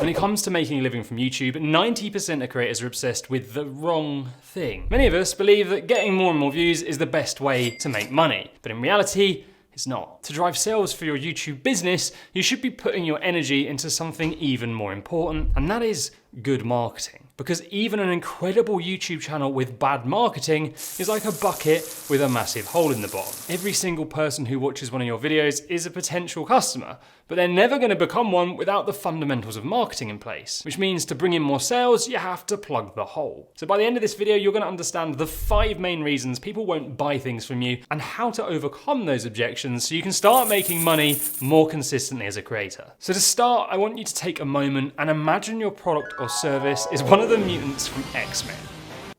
When it comes to making a living from YouTube, 90% of creators are obsessed with the wrong thing. Many of us believe that getting more and more views is the best way to make money, but in reality, it's not. To drive sales for your YouTube business, you should be putting your energy into something even more important, and that is good marketing. Because even an incredible YouTube channel with bad marketing is like a bucket with a massive hole in the bottom. Every single person who watches one of your videos is a potential customer, but they're never going to become one without the fundamentals of marketing in place, which means to bring in more sales, you have to plug the hole. So by the end of this video, you're going to understand the 5 main reasons people won't buy things from you and how to overcome those objections so you can start making money more consistently as a creator. So to start, I want you to take a moment and imagine your product or service is one of the mutants from X-Men.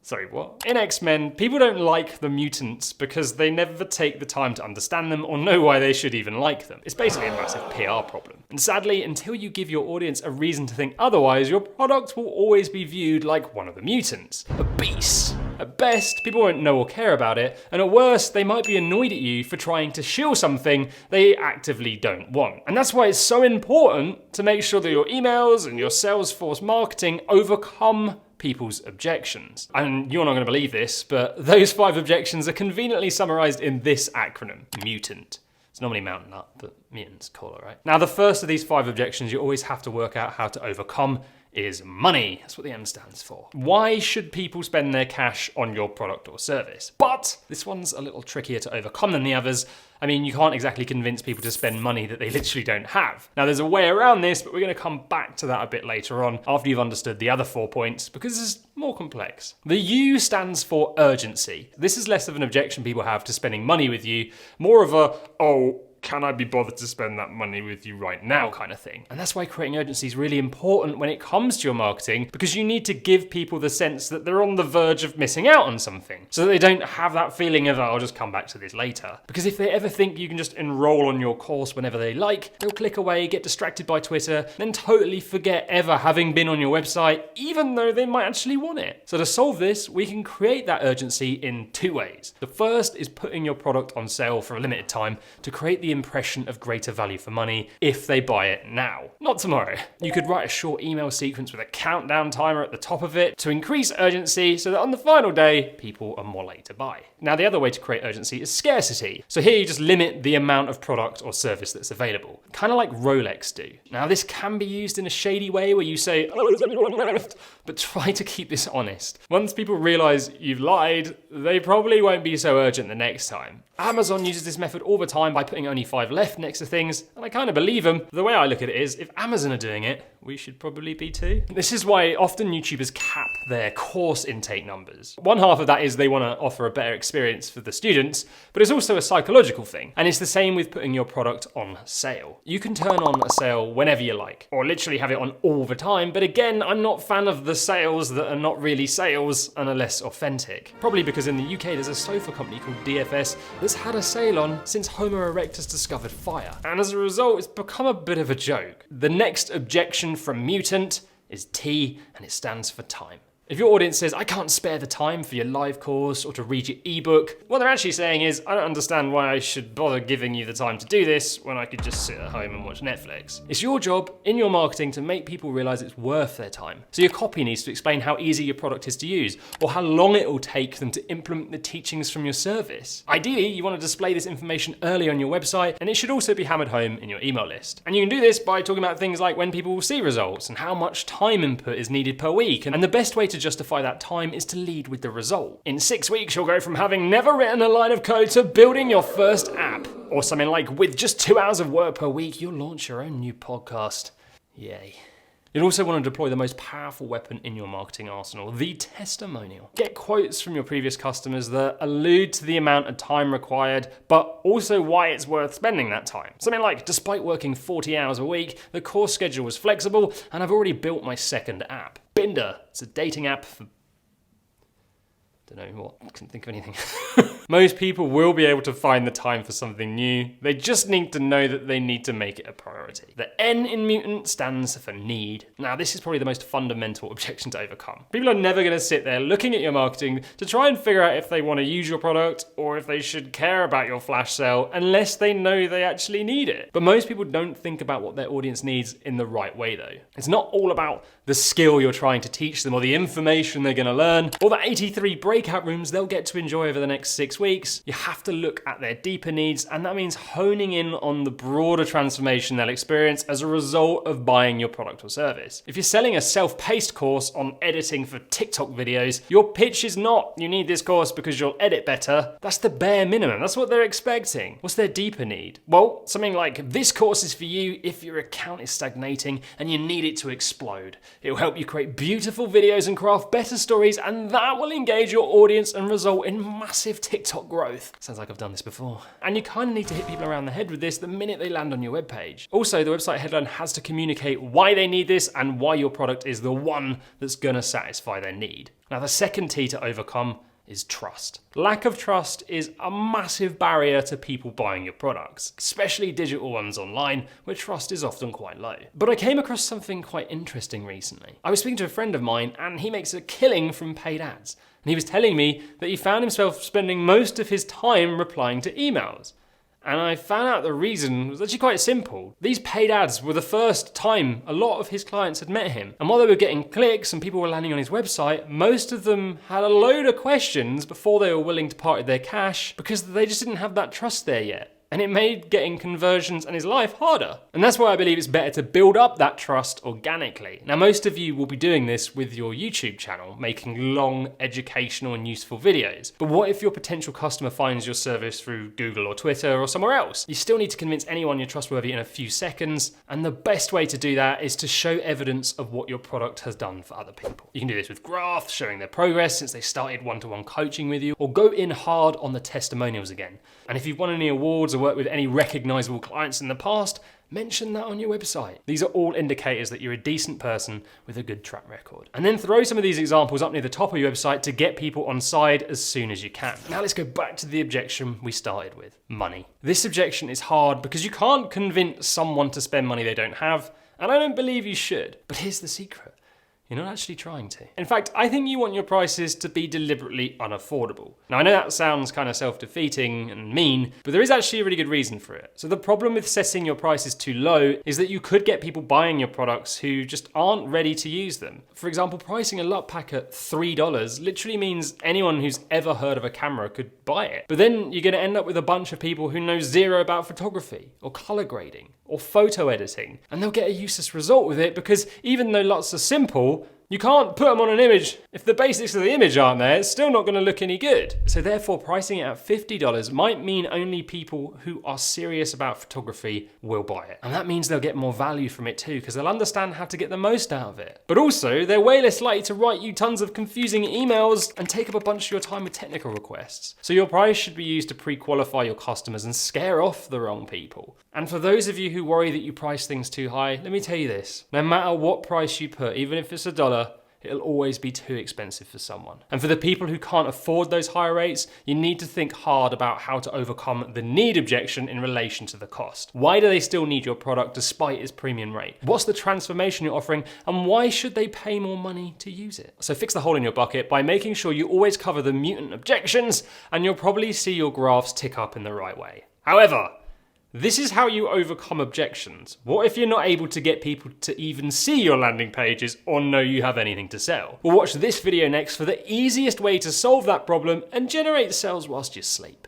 Sorry, what? In X-Men, people don't like the mutants because they never take the time to understand them or know why they should even like them. It's basically a massive PR problem. And sadly, until you give your audience a reason to think otherwise, your product will always be viewed like one of the mutants. A beast. At best, people won't know or care about it, and at worst, they might be annoyed at you for trying to shill something they actively don't want. And that's why it's so important to make sure that your emails and your Salesforce marketing overcome people's objections. And you're not going to believe this, but those 5 objections are conveniently summarized in this acronym, MUTANT. It's normally mountain nut, but mutants call it, right? Now, the first of these 5 objections you always have to work out how to overcome is money. That's what the M stands for. Why should people spend their cash on your product or service? But this one's a little trickier to overcome than the others. I mean, you can't exactly convince people to spend money that they literally don't have. Now, there's a way around this, but we're going to come back to that a bit later on after you've understood the other 4 points, because this is more complex. The U stands for urgency. This is less of an objection people have to spending money with you, more of a, oh, can I be bothered to spend that money with you right now kind of thing. And that's why creating urgency is really important when it comes to your marketing, because you need to give people the sense that they're on the verge of missing out on something, so that they don't have that feeling of, oh, I'll just come back to this later. Because if they ever think you can just enroll on your course whenever they like, they'll click away, get distracted by Twitter, then totally forget ever having been on your website, even though they might actually want it. So to solve this, we can create that urgency in 2 ways. The first is putting your product on sale for a limited time to create the impression of greater value for money if they buy it now, not tomorrow. You could write a short email sequence with a countdown timer at the top of it to increase urgency so that on the final day, people are more likely to buy. Now, the other way to create urgency is scarcity. So here you just limit the amount of product or service that's available, kind of like Rolex do. Now, this can be used in a shady way where you say, but try to keep this honest. Once people realize you've lied, they probably won't be so urgent the next time. Amazon uses this method all the time by putting only 5 left next to things, and I kind of believe them. The way I look at it is, if Amazon are doing it, we should probably be too. This is why often YouTubers cap their course intake numbers. One half of that is they want to offer a better experience for the students, but it's also a psychological thing. And it's the same with putting your product on sale. You can turn on a sale whenever you like, or literally have it on all the time. But again, I'm not a fan of the sales that are not really sales and are less authentic. Probably because in the UK, there's a sofa company called DFS that's had a sale on since Homo erectus discovered fire. And as a result, it's become a bit of a joke. The next objection from Mutant is T, and it stands for time. If your audience says, I can't spare the time for your live course or to read your ebook, what they're actually saying is, I don't understand why I should bother giving you the time to do this when I could just sit at home and watch Netflix. It's your job in your marketing to make people realize it's worth their time. So your copy needs to explain how easy your product is to use, or how long it will take them to implement the teachings from your service. Ideally, you want to display this information early on your website, and it should also be hammered home in your email list. And you can do this by talking about things like when people will see results and how much time input is needed per week. And the best way to justify that time is to lead with the result. In 6 weeks, you'll go from having never written a line of code to building your first app. Or something like, with just 2 hours of work per week, you'll launch your own new podcast. Yay. You'll also want to deploy the most powerful weapon in your marketing arsenal, the testimonial. Get quotes from your previous customers that allude to the amount of time required, but also why it's worth spending that time. Something like, despite working 40 hours a week, the course schedule was flexible, and I've already built my second app. Binder, it's a dating app for Don't know what, I couldn't think of anything. Most people will be able to find the time for something new. They just need to know that they need to make it a priority. The N in mutant stands for need. Now, this is probably the most fundamental objection to overcome. People are never going to sit there looking at your marketing to try and figure out if they want to use your product or if they should care about your flash sale unless they know they actually need it. But most people don't think about what their audience needs in the right way though. It's not all about the skill you're trying to teach them or the information they're going to learn or the 83 breakout rooms they'll get to enjoy over the next 6 weeks. You have to look at their deeper needs, and that means honing in on the broader transformation they'll experience as a result of buying your product or service. If you're selling a self-paced course on editing for TikTok videos, your pitch is not, you need this course because you'll edit better. That's the bare minimum. That's what they're expecting. What's their deeper need? Well, something like, this course is for you if your account is stagnating and you need it to explode. It will help you create beautiful videos and craft better stories, and that will engage your audience and result in massive TikTok growth. Sounds like I've done this before. And you kind of need to hit people around the head with this the minute they land on your webpage. Also, the website headline has to communicate why they need this and why your product is the one that's gonna satisfy their need. Now, the second T to overcome is trust. Lack of trust is a massive barrier to people buying your products, especially digital ones online, where trust is often quite low. But I came across something quite interesting recently. I was speaking to a friend of mine and he makes a killing from paid ads. And he was telling me that he found himself spending most of his time replying to emails. And I found out the reason was actually quite simple. These paid ads were the first time a lot of his clients had met him. And while they were getting clicks and people were landing on his website, most of them had a load of questions before they were willing to part with their cash because they just didn't have that trust there yet. And it made getting conversions and his life harder. And that's why I believe it's better to build up that trust organically. Now, most of you will be doing this with your YouTube channel, making long, educational and useful videos. But what if your potential customer finds your service through Google or Twitter or somewhere else? You still need to convince anyone you're trustworthy in a few seconds. And the best way to do that is to show evidence of what your product has done for other people. You can do this with graphs, showing their progress since they started one-to-one coaching with you, or go in hard on the testimonials again. And if you've won any awards or worked with any recognizable clients in the past, mention that on your website. These are all indicators that you're a decent person with a good track record. And then throw some of these examples up near the top of your website to get people on side as soon as you can. Now let's go back to the objection we started with, money. This objection is hard because you can't convince someone to spend money they don't have, and I don't believe you should. But here's the secret. You're not actually trying to. In fact, I think you want your prices to be deliberately unaffordable. Now, I know that sounds kind of self-defeating and mean, but there is actually a really good reason for it. So the problem with setting your prices too low is that you could get people buying your products who just aren't ready to use them. For example, pricing a LUT pack at $3 literally means anyone who's ever heard of a camera could buy it. But then you're gonna end up with a bunch of people who know zero about photography or color grading or photo editing, and they'll get a useless result with it because even though LUTs are simple, you can't put them on an image. If the basics of the image aren't there, it's still not gonna look any good. So therefore, pricing it at $50 might mean only people who are serious about photography will buy it. And that means they'll get more value from it too, because they'll understand how to get the most out of it. But also, they're way less likely to write you tons of confusing emails and take up a bunch of your time with technical requests. So your price should be used to pre-qualify your customers and scare off the wrong people. And for those of you who worry that you price things too high, let me tell you this. No matter what price you put, even if it's $1, it'll always be too expensive for someone. And for the people who can't afford those higher rates, you need to think hard about how to overcome the need objection in relation to the cost. Why do they still need your product despite its premium rate? What's the transformation you're offering, and why should they pay more money to use it? So fix the hole in your bucket by making sure you always cover the mutant objections, and you'll probably see your graphs tick up in the right way. However, this is how you overcome objections. What if you're not able to get people to even see your landing pages or know you have anything to sell? Well, watch this video next for the easiest way to solve that problem and generate sales whilst you sleep.